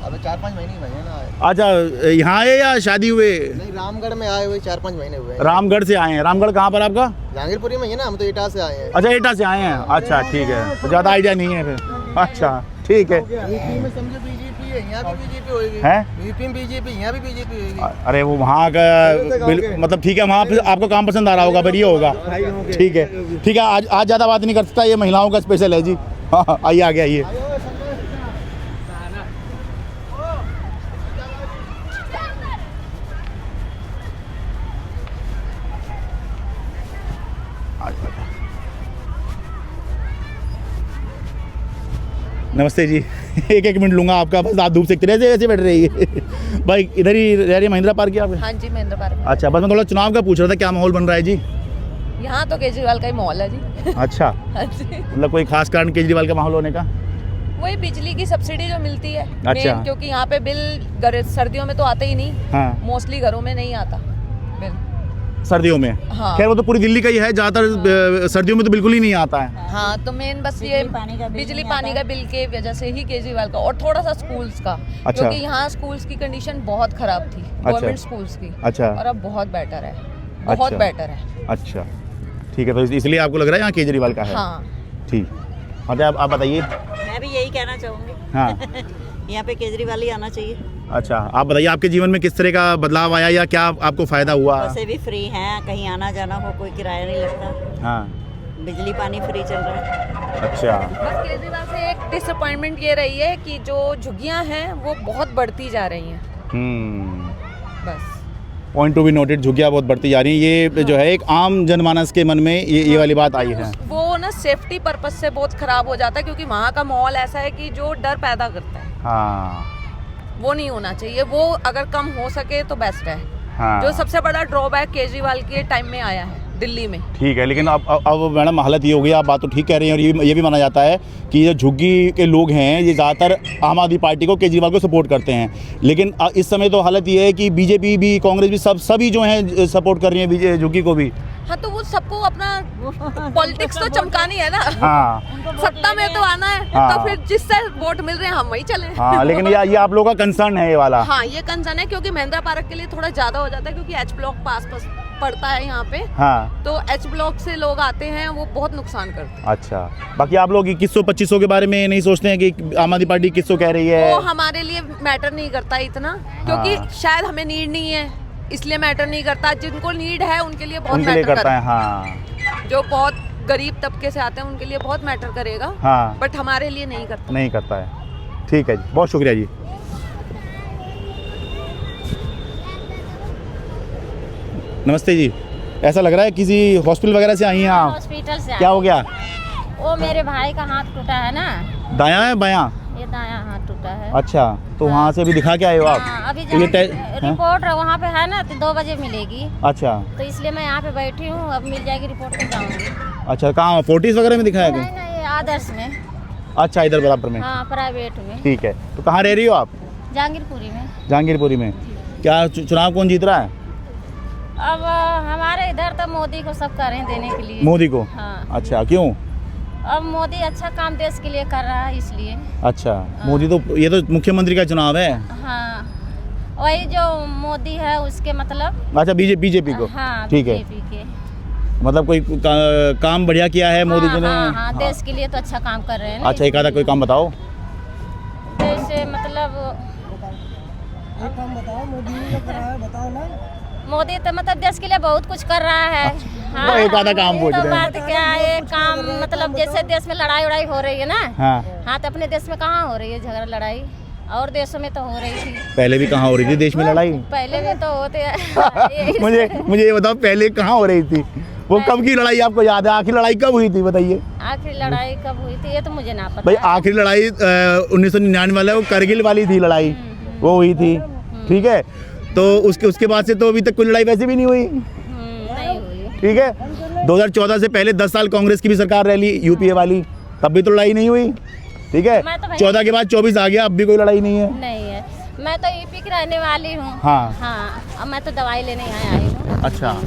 I: अभी 4-5 महीने ही भैया ना।
A: अच्छा यहाँ आए या शादी हुए?
I: नहीं, रामगढ़ में आए हुए 4-5 महीने हुए हैं।
A: रामगढ़ से आए हैं। रामगढ़ कहाँ पर आपका?
I: जहांगीरपुरी में ही है ना, हम तो एटा से आए हैं।
A: अच्छा, एटा से आए हैं। अच्छा ठीक है, तो ज़्यादा आइडिया नहीं है फिर। अच्छा ठीक है।
I: यूपी में समझो बीजेपी है, यहाँ भी बीजेपी होगी।
A: हैं?
I: यूपी में बीजेपी, यहाँ भी बीजेपी होगी।
A: अरे वो वहाँ का मतलब ठीक है, वहाँ पे आपको काम पसंद आ रहा होगा, फिर ये होगा। ठीक है ठीक है। आज ज़्यादा बात नहीं कर सकता, ये महिलाओं का स्पेशल है जी। हाँ आइए, आगे आइए। नमस्ते जी। एक मिनट लूंगा आपका, बस आप धूप सेकते रहे ऐसे बैठ रही है। भाई इधर ही रह रही महिंद्रा पार्क की आप?
B: हाँ जी, महेंद्र पार्क।
A: अच्छा, बस मैं थोड़ा चुनाव का पूछ रहा था, क्या माहौल बन रहा है जी?
B: यहाँ तो केजरीवाल का ही माहौल है जी।
A: अच्छा,
B: हाँ जी।
A: मतलब कोई खास कारण केजरीवाल का माहौल होने का?
B: वही बिजली की सब्सिडी जो मिलती है।
A: अच्छा।
B: main, क्योंकि यहाँ पे बिल सर्दियों में तो आता ही नहीं।
A: हाँ।
B: मोस्टली घरों में नहीं आता बिल
A: सर्दियों में।
B: हाँ।
A: खैर वो तो पूरी दिल्ली का ही है, ज़्यादातर सर्दियों में तो बिल्कुल ही नहीं आता है।
B: हाँ, तो मेन बस ये बिजली पानी का बिल के वजह से ही केजरीवाल का, और थोड़ा सा स्कूल्स का।
A: अच्छा।
B: क्योंकि यहाँ स्कूल्स की कंडीशन बहुत खराब थी, गवर्नमेंट स्कूल्स की।
A: अच्छा।
B: और अब बहुत बेटर है, बहुत
A: अच्छा।
B: बेटर है।
A: अच्छा ठीक है, तो इसलिए आपको लग रहा है यहाँ केजरीवाल का है?
B: हाँ।
A: ठीक। अच्छा आप बताइए।
J: मैं भी यही कहना चाहूँगी।
A: हाँ।
J: यहाँ पे केजरीवाल ही आना चाहिए।
A: अच्छा, आप बताइए आपके जीवन में किस तरह का बदलाव आया या क्या आपको फ़ायदा हुआ?
J: बसें भी फ्री हैं, कहीं आना जाना हो कोई किराया नहीं लगता।
A: हाँ।
J: बिजली पानी फ्री चल रहा है।
A: अच्छा।
B: बस केजरीवाल से एक डिसअपॉइंटमेंट ये रही है कि जो झुग्गियाँ हैं वो बहुत बढ़ती जा रही हैं। बस
A: पॉइंट टू बी नोटेड, झुग्गियाँ बहुत बढ़ती जा रही हैं। ये जो है एक आम जनमानस के मन में ये वाली बात आई है।
B: वो ना ना सेफ्टी पर्पस से बहुत खराब हो जाता है, क्योंकि वहाँ का माहौल ऐसा है कि जो डर पैदा करता है।
A: हाँ
B: वो नहीं होना चाहिए, वो अगर कम हो सके तो बेस्ट है।
A: हाँ।
B: जो सबसे बड़ा ड्रॉबैक केजरीवाल के टाइम में आया है दिल्ली में।
A: ठीक है, लेकिन अब मैडम हालत ये हो गई, आप बात तो ठीक कह रही हैं, और ये भी माना जाता है कि जो झुग्गी के लोग हैं ये ज़्यादातर आम आदमी पार्टी को, केजरीवाल को सपोर्ट करते हैं। लेकिन इस समय तो हालत ये है कि बीजेपी भी, कांग्रेस भी, सभी जो हैं सपोर्ट कर रही हैं झुग्गी को भी।
B: हाँ, तो वो सबको अपना पॉलिटिक्स तो चमकानी है ना।
A: हाँ,
B: सत्ता में तो आना है।
A: हाँ।
B: तो फिर जिससे वोट मिल रहे हैं हम वही चले।
A: हाँ, लेकिन ये आप लोगों का कंसर्न है ये वाला।
B: हाँ, ये कंसर्न है, क्योंकि महेंद्रा पार्क के लिए थोड़ा ज्यादा हो जाता है, क्योंकि एच ब्लॉक पास पड़ता है यहाँ पे।
A: हाँ,
B: तो एच ब्लॉक से लोग आते हैं, वो बहुत नुकसान करते हैं।
A: अच्छा, बाकी आप लोग 2100-2500 के बारे में नहीं सोचते हैं कि आम आदमी पार्टी 2100 कह रही है?
B: वो हमारे लिए मैटर नहीं करता इतना, क्योंकि शायद हमें नीड नहीं है, इसलिए मैटर नहीं करता। जिनको नीड है उनके लिए बहुत
A: उनके लिए
B: मैटर
A: करता है। हाँ,
B: जो बहुत गरीब तबके से आते हैं उनके लिए बहुत मैटर करेगा।
A: हाँ,
B: बट हमारे लिए नहीं करता।
A: नहीं करता है। ठीक है जी, बहुत शुक्रिया जी। नमस्ते जी, ऐसा लग रहा है किसी हॉस्पिटल वगैरह से आई हैं आप?
F: हॉस्पिटल से
A: क्या हो गया?
F: वो मेरे भाई का हाथ टूटा है ना,
A: दायां है बायां?
F: ये दायां हाथ टूटा है।
A: अच्छा, तो वहाँ से अभी दिखा के आए हो आप?
F: हाँ, अभी
A: तो ये
F: रिपोर्ट वहाँ पे है ना, तो 2 बजे मिलेगी।
A: अच्छा,
F: तो इसलिए मैं यहाँ पे बैठी हूँ, अब मिल जाएगी रिपोर्ट तो जाऊँगी।
A: अच्छा, कहाँ फोर्टिस वगैरह में दिखाया
F: नहीं
A: गया?
F: नहीं, आदर्श में।
A: अच्छा, इधर बराबर में।
F: हाँ, प्राइवेट में।
A: ठीक है, तो कहाँ रह रही हो आप?
F: जहांगीरपुरी में।
A: जहांगीरपुरी में। क्या चुनाव कौन जीत रहा है?
F: अब हमारे इधर तो मोदी को सब कर रहे हैं देने के लिए।
A: मोदी को?
F: हाँ।
A: अच्छा, क्यों?
F: अब मोदी अच्छा काम देश के लिए कर रहा है, इसलिए।
A: अच्छा, मोदी तो, ये तो मुख्यमंत्री का चुनाव है।
F: हाँ, वही जो मोदी है उसके मतलब।
A: अच्छा, बीजेपी को।
F: हाँ,
A: ठीक है,
F: बीजेपी के
A: मतलब कोई काम बढ़िया किया है मोदी जी ने?
F: हाँ, देश के लिए तो अच्छा काम कर रहे हैं ना।
A: अच्छा, एक आधा कोई काम बताओ।
F: जैसे मतलब मोदी तो मतलब देश के लिए बहुत कुछ कर रहा है। हाँ,
A: एक आधा काम पूछ
F: तो
A: रहे हैं।
F: बात क्या है, काम मतलब जैसे देश में लड़ाई उड़ाई हो रही है ना।
A: हाँ,
F: हाँ, तो अपने देश में कहाँ हो रही है झगड़ा लड़ाई, और देशों में तो हो रही थी।
A: पहले भी कहाँ हो रही थी देश में लड़ाई?
F: पहले भी तो होते हैं।
A: मुझे ये बताओ, पहले कहाँ हो रही थी? वो कब की लड़ाई आपको याद है? आखिरी लड़ाई कब हुई थी बताइए?
F: आखिरी लड़ाई कब हुई थी ये तो मुझे ना पता।
A: भाई, आखिरी लड़ाई 1999 वाला, वो करगिल वाली थी लड़ाई, वो हुई थी। ठीक है, तो उसके बाद से तो अभी तक कोई लड़ाई वैसे भी नहीं हुई।
F: नहीं हुई।
A: ठीक है, 2014 से पहले 10 साल कांग्रेस की भी सरकार रह ली, यूपीए वाली, तब भी तो लड़ाई नहीं हुई। ठीक है, 14 के बाद 24 आ गया, अब भी कोई लड़ाई नहीं है।
F: नहीं है, मैं तो यूपी की रहने वाली हूँ।
A: हाँ,
F: हाँ, अब मैं तो दवाई लेने यहाँ आई हूँ।
A: अच्छा।
F: हाँ,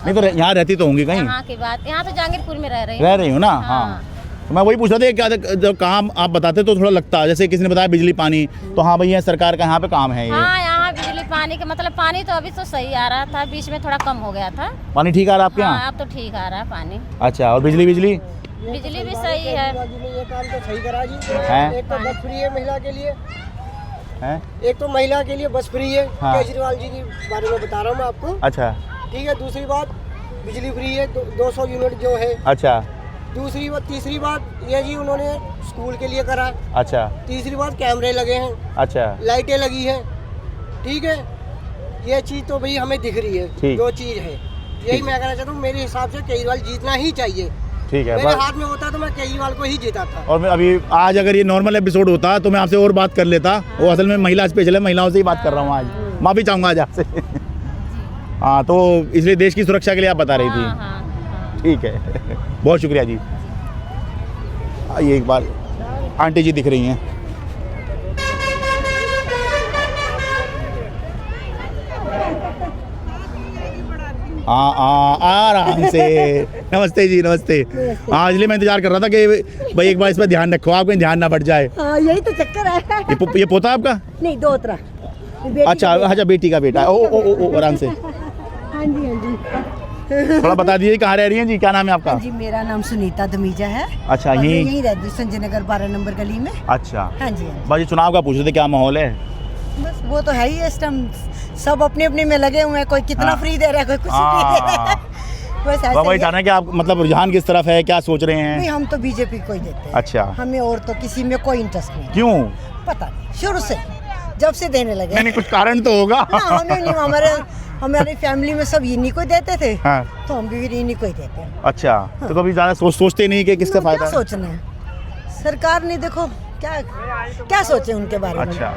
A: नहीं तो यहाँ रहती तो होंगी कहीं?
F: यहाँ की बात, यहाँ तो जहांगीरपुर में रह रही
A: हो ना? हाँ, तो मैं वही पूछ रहा था, क्या जब काम आप बताते तो थोड़ा लगता है, जैसे किसी ने बताया बिजली पानी, तो हाँ भैया सरकार का यहाँ पे काम है ये।
F: हाँ, यहाँ बिजली पानी का मतलब पानी तो अभी तो सही आ रहा था, बीच में थोड़ा कम हो गया था।
A: पानी ठीक आ रहा है आपके यहाँ?
F: हाँ, अब तो ठीक आ रहा है पानी।
A: अच्छा, और बिजली
F: बिजली भी सही है।
I: ये काम तो सही करा जी।
A: हैं?
I: एक तो बस फ्री है महिला के लिए,
A: हैं?
I: एक तो महिला के लिए बस फ्री है।
A: हाँ।
I: केजरीवाल जी के बारे में बता रहा हूँ मैं आपको।
A: अच्छा,
I: ठीक है, दूसरी बात बिजली फ्री है, 200 यूनिट जो है।
A: अच्छा,
I: दूसरी बात, तीसरी बात ये जी उन्होंने स्कूल के लिए करा।
A: अच्छा,
I: तीसरी बात कैमरे लगे हैं,
A: अच्छा,
I: लाइटें लगी हैं। ठीक है, ये चीज़ तो भाई हमें दिख रही है,
A: ठीक।
I: जो चीज़ है यही मैं कहना चाहता हूँ। मेरे हिसाब से केजरीवाल जीतना ही चाहिए।
A: ठीक है।
I: मेरे हाथ में होता तो मैं केजरीवाल को ही जिताता।
A: और मैं अभी आज अगर ये नॉर्मल एपिसोड होता तो मैं आपसे और बात कर लेता, वो असल में महिला स्पेशल है, महिलाओं से ही बात कर रहा हूँ आज। माफ़ी चाहूँगा आज आपसे। हाँ, तो इसलिए देश की सुरक्षा के लिए आप बता रही थी। ठीक है, बहुत शुक्रिया जी। ये एक बार आंटी जी दिख रही हैं। आराम से। नमस्ते जी, नमस्ते। हाँ, इसलिए मैं इंतजार कर रहा था कि भाई एक बार इस पर ध्यान रखो, आप कहीं ध्यान ना बढ़ जाए।
H: यही तो चक्कर है।
A: ये पोता आपका?
H: नहीं, दोतरा।
A: अच्छा, अच्छा, बेटी का बेटा। ओ ओ ओ, ओ आराम से।
H: हाँ जी, हाँ जी।
A: थोड़ा बता दीजिए कहाँ रह रही हैं जी, क्या नाम है आपका?
H: जी, मेरा नाम सुनीता धमीजा है।
A: अच्छा,
H: और मैं
A: यहीं
H: यहीं रहती हूँ, संजय नगर 12 नंबर गली में।
A: अच्छा,
H: हाँ जी, हाँ जी।
A: बस ये चुनाव का पूछ रहे थे, क्या माहौल है?
H: बस वो तो है ही, इस टाइम सब अपने अपने में लगे हुए हैं, कोई कितना
A: हाँ।
H: फ्री दे रहा है, कोई कुछ नहीं दे रहा है। बस ऐसे
A: वही
H: ही
A: जाना कि आप मतलब रुझान किस तरफ है, क्या सोच रहे
H: नहीं,
A: हैं?
H: हम तो बीजेपी को ही देते हैं।
A: अच्छा,
H: हमें और तो किसी में कोई इंटरेस्ट नहीं।
A: क्यों?
H: पता नहीं, शुरू से जब से देने लगे।
A: नहीं, कुछ कारण तो होगा।
H: ना, हमें नहीं, हमारी फैमिली में सब इन्हीं को ही देते थे,
A: हाँ।
H: तो हम भी फिर इन्हीं को ही देते हैं।
A: अच्छा, तो कभी ज़्यादा सोचते नहीं कि किससे फायदा
H: क्या
A: है?
H: सोचना है, सरकार ने देखो क्या क्या सोचे उनके बारे में।
A: अच्छा,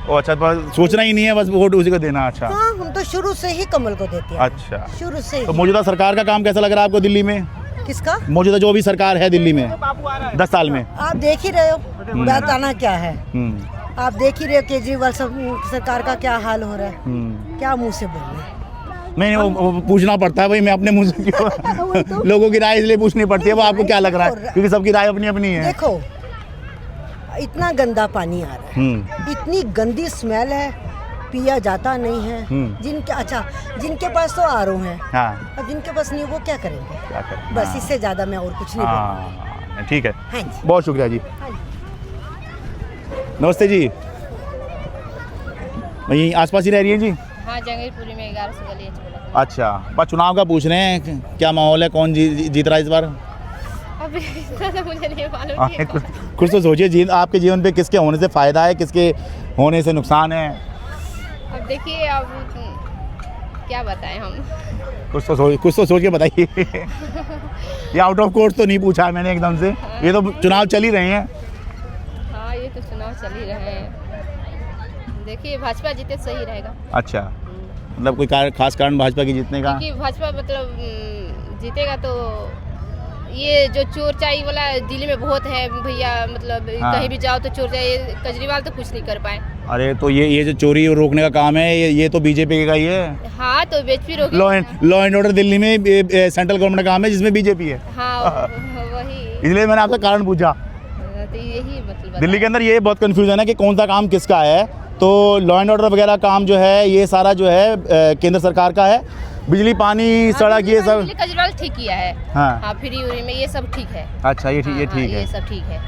A: ओ अच्छा, बस सोचना ही नहीं है, बस वोट उसी को देना। अच्छा
H: हाँ, हम तो शुरू से ही कमल को देते हैं।
A: अच्छा,
H: शुरू से
A: तो
H: ही।
A: मौजूदा सरकार का काम कैसा लग रहा है आपको दिल्ली में?
H: किसका?
A: मौजूदा जो भी सरकार है दिल्ली में 10 साल में।
H: आप देख ही रहे हो बताना क्या है। आप देख ही रहे हो केजरीवाल सरकार का क्या हाल हो रहा है, क्या मुंह से बोल रहे हैं।
A: नहीं, वो पूछना पड़ता है भाई, मैं अपने मुंह से क्यों लोगों की राय इसलिए पूछनी पड़ती है। वो आपको क्या लग रहा है, क्योंकि सबकी राय अपनी अपनी है।
H: देखो इतना गंदा पानी आ रहा है, इतनी गंदी स्मेल है, पिया जाता नहीं है। जिनके पास तो आरओ है,
A: हाँ।
H: और जिनके पास नहीं वो क्या करेंगे?
A: क्या करें?
H: बस
A: हाँ।
H: इससे ज्यादा मैं और कुछ नहीं बोलूंगी।
A: हाँ, ठीक है,
H: हाँ जी।
A: बहुत शुक्रिया जी।
H: हाँ जी।
A: नमस्ते जी, यहीं आसपास ही रह रही हैं जी?
E: हाँ, जंगीरपुरी में 1100 गली है।
A: अच्छा, बस चुनाव का पूछ रहे हैं, क्या माहौल है, कौन जीत रहा है इस बार?
E: अभी इतना तो मुझे नहीं मालूम।
A: कुछ तो सोचिए, आपके जीवन पे किसके होने से फायदा है, किसके होने से नुकसान है? अब
E: देखिए, अब क्या बताएं हम।
A: कुछ तो सोच के बताइए। ये आउट ऑफ कोर्ट तो नहीं पूछा है मैंने एकदम से। हाँ। ये तो चुनाव चल ही रहे हैं।
E: हाँ, ये तो चुनाव चल ही रहे हैं। देखिए, भाजपा जीते सही रहेगा।
A: अच्छा, मतलब कोई खास कारण भाजपा की जीतने का?
E: क्योंकि भाजपा मतलब जीतेगा तो ये जो चोर चाई वाला दिल्ली में बहुत है भैया, मतलब हाँ। कहीं भी जाओ तो चोर चाई, केजरीवाल तो कुछ नहीं कर पाए।
A: अरे तो ये जो चोरी रोकने का काम है, ये तो बीजेपी का ही है।
E: हाँ, तो बीजेपी रोके।
A: लॉ एंड ऑर्डर दिल्ली में सेंट्रल गवर्नमेंट का काम है, जिसमें बीजेपी है।
E: हाँ, वही,
A: इसलिए मैंने आपसे कारण पूछा।
E: तो यही मतलब
A: दिल्ली के अंदर ये बहुत कंफ्यूजन है कि कौन सा काम किसका है। तो लॉ एंड ऑर्डर वगैरह काम जो है, ये सारा जो है केंद्र सरकार का है। बिजली, पानी, सड़क, ये सब
E: केजरीवाल ठीक किया है। हाँ, फ्री उरी में ये सब ठीक है।
A: अच्छा, ये ठीक है,
E: ये सब ठीक है।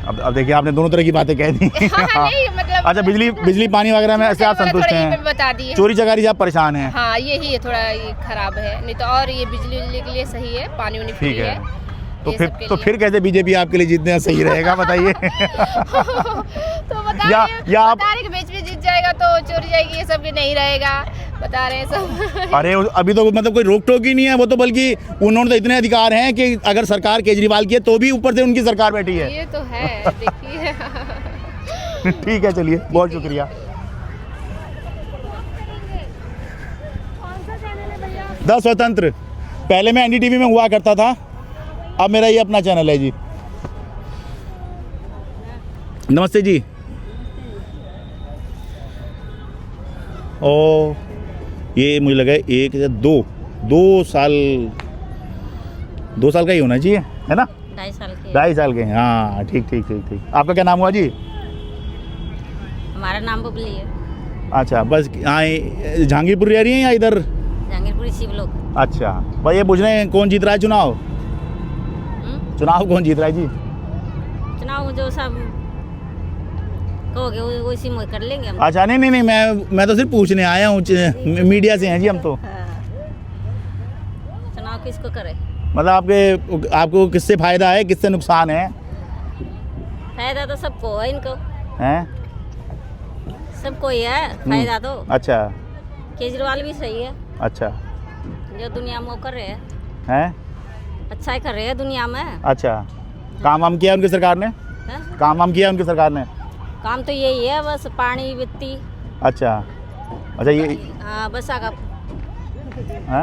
A: अब देखिए, आपने दोनों तरह की बातें कह दी।
E: हाँ, नहीं, मतलब
A: अच्छा, बिजली पानी वगैरह में ऐसे आप संतुष्ट हैं?
E: बता दिए।
A: चोरी चकारी से आप परेशान हैं?
E: हाँ, यही है, थोड़ा ये खराब है, नहीं तो और ये बिजली के लिए सही है, पानी वानी फ्री है।
A: तो फिर कैसे बीजेपी आपके लिए जीतने सही रहेगा, बताइए।
E: तो बता आप बीच में जीत जाएगा तो चोरी जाएगी, ये सब भी नहीं रहेगा, बता रहे हैं सब।
A: अरे अभी तो मतलब कोई रोक टोक ही नहीं है, वो तो बल्कि उन्होंने तो इतने अधिकार हैं कि अगर सरकार केजरीवाल की है तो भी ऊपर से उनकी सरकार बैठी है।
E: ये तो है, देखिए।
A: ठीक है, चलिए, बहुत शुक्रिया। द स्वतंत्र पहले मैं एनडीटीवी में हुआ करता था, अब मेरा ये अपना चैनल है जी। नमस्ते जी। ओ, ये मुझे लगा 2 साल का ही होना चाहिए, है ना? 2.5 साल के। हाँ, ठीक। आपका क्या नाम हुआ जी?
J: हमारा नाम बबली है।
A: अच्छा, बस हाँ, जहांगीरपुर रह रही हैं या इधर?
J: जहांगीरपुरी शिवलोक।
A: अच्छा, भाई ये पूछ रहे हैं कौन जीत रहा है चुनाव? चुनाव कौन जीत रहा है जी?
J: चुनाव जो सब कहोगे वैसी में कर लेंगे हम।
A: अच्छा, नहीं, मैं तो सिर्फ पूछने आया हूँ, मीडिया से हैं जी हम तो।
J: चुनाव किसको करे?
A: मतलब आपको किससे फायदा है, किससे नुकसान है?
J: फायदा तो सबको है, इनको
A: है,
J: सबको ही है फायदा तो।
A: अच्छा,
J: केजरीवाल भी सही है।
A: अच्छा,
J: जो दुनिया में वो कर रहे हैं, अच्छा ही कर रहे हैं दुनिया में।
A: अच्छा, काम किया उनकी सरकार ने? काम किया उनकी सरकार ने?
J: काम तो यही है, बस पानी, वित्ती।
A: अच्छा, ये
J: हाँ, बस आगा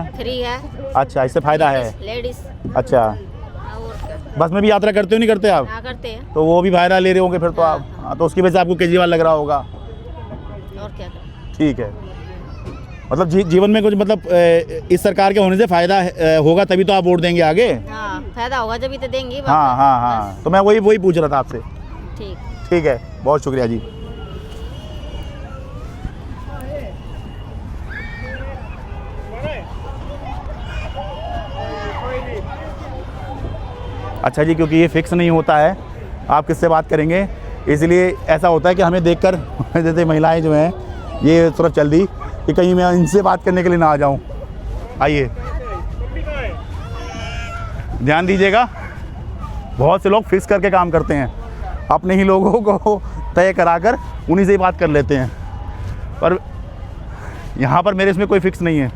J: फ्री है।
A: अच्छा, इससे फायदा है
J: लेडीज।
A: अच्छा, बस में भी यात्रा करते हो, नहीं करते आप?
J: हाँ, करते हैं।
A: तो वो भी फायदा ले रहे होंगे फिर तो आप। तो उसकी वजह से आपको केजरीवाल लग रहा होगा।
J: और क्या? ठीक
A: है, मतलब जीवन में कुछ मतलब इस सरकार के होने से फायदा होगा, तभी तो आप वोट देंगे आगे।
J: हाँ, फायदा होगा जब तो देंगे।
A: हाँ, तो मैं वही पूछ रहा था आपसे। ठीक है, बहुत शुक्रिया जी। अच्छा जी, क्योंकि ये फिक्स नहीं होता है आप किससे बात करेंगे, इसलिए ऐसा होता है कि हमें देखकर जैसे महिलाएं जो हैं ये तरफ चल दी कि कहीं मैं इनसे बात करने के लिए ना आ जाऊं। आइए, ध्यान दीजिएगा, बहुत से लोग फिक्स करके काम करते हैं, अपने ही लोगों को तय कराकर उन्हीं से ही बात कर लेते हैं, पर यहाँ पर मेरे इसमें कोई फिक्स नहीं है,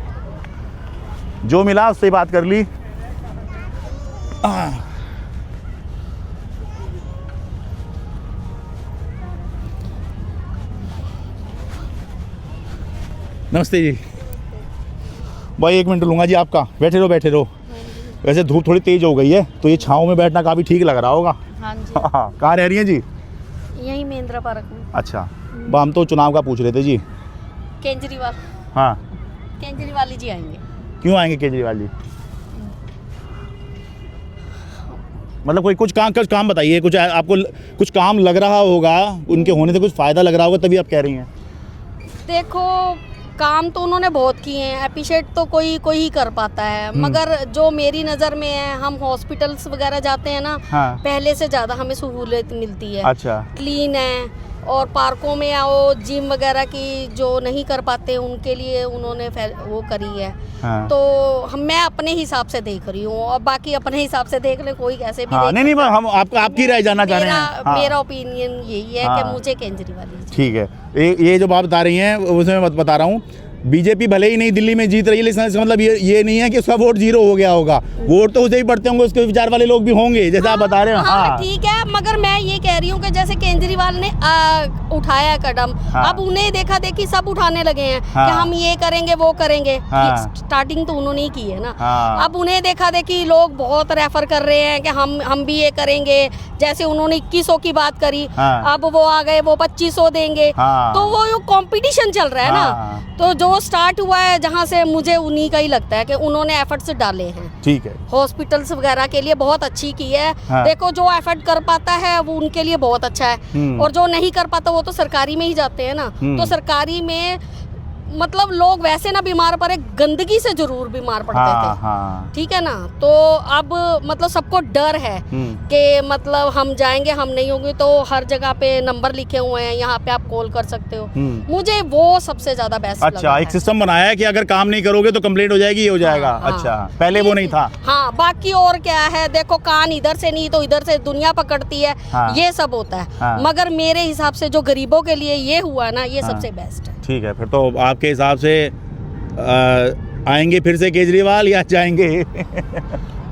A: जो मिला उससे बात कर ली। नमस्ते जी। भाई 1 मिनट लूँगा जी आपका, बैठे रहो बैठे रहो। वैसे धूप थोड़ी तेज़ हो गई है तो ये छाँव में बैठना काफ़ी ठीक लग रहा होगा।
F: हाँ जी।
A: कहाँ रह रही हैं जी?
F: यही महेंद्र पार्क में।
A: अच्छा, हम तो चुनाव का पूछ रहे थे जी।
F: केजरीवाल।
A: हाँ,
F: केजरीवाल जी आएंगे।
A: क्यों आएंगे केजरीवाल जी? मतलब कोई कुछ काम बताइए, कुछ आपको कुछ काम लग रहा होगा, उनके होने से कुछ फ़ायदा लग रहा होगा तभी आप कह रही हैं।
F: देखो काम तो उन्होंने बहुत किए हैं, अप्रिशिएट तो कोई ही कर पाता है, मगर जो मेरी नज़र में है, हम हॉस्पिटल्स वगैरह जाते हैं ना,
A: हाँ।
F: पहले से ज़्यादा हमें सहूलियत मिलती है।
A: अच्छा।
F: क्लीन है, और पार्कों में आओ, जिम वगैरह की जो नहीं कर पाते उनके लिए उन्होंने वो करी है।
A: हाँ।
F: तो मैं अपने हिसाब से देख रही हूँ, और बाकी अपने हिसाब से देख ले, कोई कैसे भी
A: हाँ,
F: देख
A: नहीं हम आपकी राय जानना चाह रहे हैं। हाँ।
F: मेरा ओपिनियन यही है
A: हाँ।
F: कि मुझे केजरीवाल ही।
A: ठीक है, ये जो बात बता रही हैं उसमें मैं बता रहा हूँ, बीजेपी भले ही नहीं दिल्ली में जीत रही है, लेकिन इसका मतलब ये नहीं है कि उसका वोट 0 हो गया होगा। वोट तो उसे ही पड़ते होंगे, उसके विचार वाले लोग भी होंगे, जैसे आप बता रहे हैं।
F: हाँ, ठीक है, मगर मैं ये कह रही हूँ कि जैसे केजरीवाल ने उठाया कदम, अब उन्हें देखा देखी सब उठाने लगे हैं कि हम ये करेंगे वो करेंगे। स्टार्टिंग तो उन्होंने ही की है ना। अब उन्हें देखा देखी लोग बहुत रेफर कर रहे हैं कि हम भी ये करेंगे। जैसे उन्होंने 2100 की बात करी, अब वो आ गए, वो 2500 देंगे। तो वो कंपटीशन चल रहा है ना, तो जो स्टार्ट हुआ है जहाँ से, मुझे उन्हीं का ही लगता है कि उन्होंने एफर्ट्स डाले हैं।
A: ठीक है,
F: हॉस्पिटल्स वगैरह के लिए बहुत अच्छी की है। देखो जो एफर्ट कर पाता है वो उनके लिए बहुत अच्छा है, और जो नहीं कर पाता वो तो सरकारी में ही जाते हैं ना। तो सरकारी में मतलब लोग वैसे ना बीमार पड़े, गंदगी से जरूर बीमार पड़ते थे। ठीक है ना, तो अब मतलब सबको डर है कि मतलब हम जाएंगे, हम नहीं होंगे, तो हर जगह पे नंबर लिखे हुए हैं, यहाँ पे आप कॉल कर सकते हो। मुझे वो सबसे ज्यादा बेस्ट लगा।
A: अच्छा, एक सिस्टम बनाया है कि अगर काम नहीं करोगे तो कंप्लेंट हो जाएगी, ये हो जाएगा। अच्छा, पहले वो नहीं था।
F: हाँ, बाकी और क्या है, देखो कान इधर से नहीं तो इधर से दुनिया पकड़ती है, ये सब होता है। मगर मेरे हिसाब से जो गरीबों के लिए ये हुआ ना, ये सबसे बेस्ट है।
A: ठीक है, फिर तो आपके हिसाब से आएंगे फिर से केजरीवाल या जाएंगे?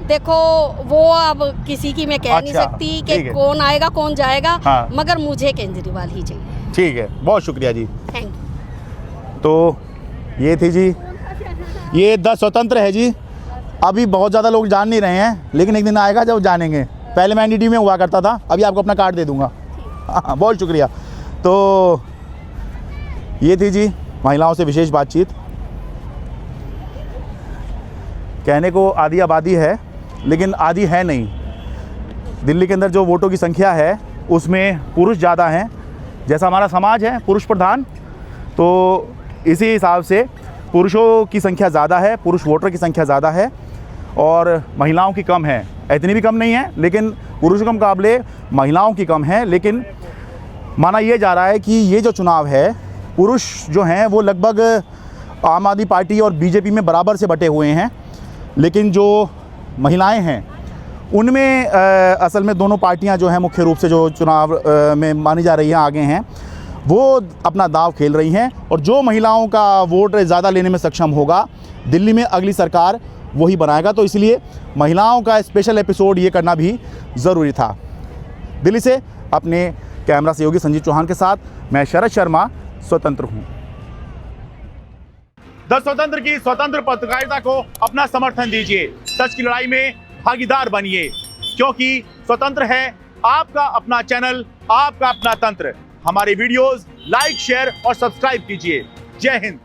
F: देखो वो अब किसी की मैं कह नहीं सकती कि कौन आएगा कौन जाएगा, मगर मुझे केजरीवाल ही चाहिए।
A: ठीक है, बहुत शुक्रिया जी,
F: थैंक यू।
A: तो ये थी जी, ये 10 स्वतंत्र है जी। अभी बहुत ज़्यादा लोग जान नहीं रहे हैं, लेकिन एक दिन आएगा जब जानेंगे। पहले मैं NDT में हुआ करता था, अभी आपको अपना कार्ड दे दूँगा। हाँ, बहुत शुक्रिया। तो ये थी जी महिलाओं से विशेष बातचीत। कहने को आधी आबादी है, लेकिन आधी है नहीं। दिल्ली के अंदर जो वोटों की संख्या है उसमें पुरुष ज़्यादा हैं, जैसा हमारा समाज है पुरुष प्रधान, तो इसी हिसाब से पुरुषों की संख्या ज़्यादा है, पुरुष वोटर की संख्या ज़्यादा है, और महिलाओं की कम है। इतनी भी कम नहीं है, लेकिन पुरुषों के मुकाबले महिलाओं की कम है। लेकिन माना यह जा रहा है कि ये जो चुनाव है, पुरुष जो हैं वो लगभग आम आदमी पार्टी और बीजेपी में बराबर से बटे हुए हैं, लेकिन जो महिलाएं हैं उनमें असल में दोनों पार्टियां जो हैं मुख्य रूप से जो चुनाव में मानी जा रही हैं आगे हैं, वो अपना दांव खेल रही हैं। और जो महिलाओं का वोट ज़्यादा लेने में सक्षम होगा, दिल्ली में अगली सरकार वही बनाएगा। तो इसलिए महिलाओं का स्पेशल एपिसोड ये करना भी ज़रूरी था। दिल्ली से अपने कैमरा सहयोगी संजीव चौहान के साथ मैं शरद शर्मा, स्वतंत्र हूँ। 10 स्वतंत्र की स्वतंत्र पत्रकारिता को अपना समर्थन दीजिए, सच की लड़ाई में भागीदार बनिए, क्योंकि स्वतंत्र है आपका अपना चैनल, आपका अपना तंत्र। हमारे वीडियोस लाइक, शेयर और सब्सक्राइब कीजिए। जय हिंद।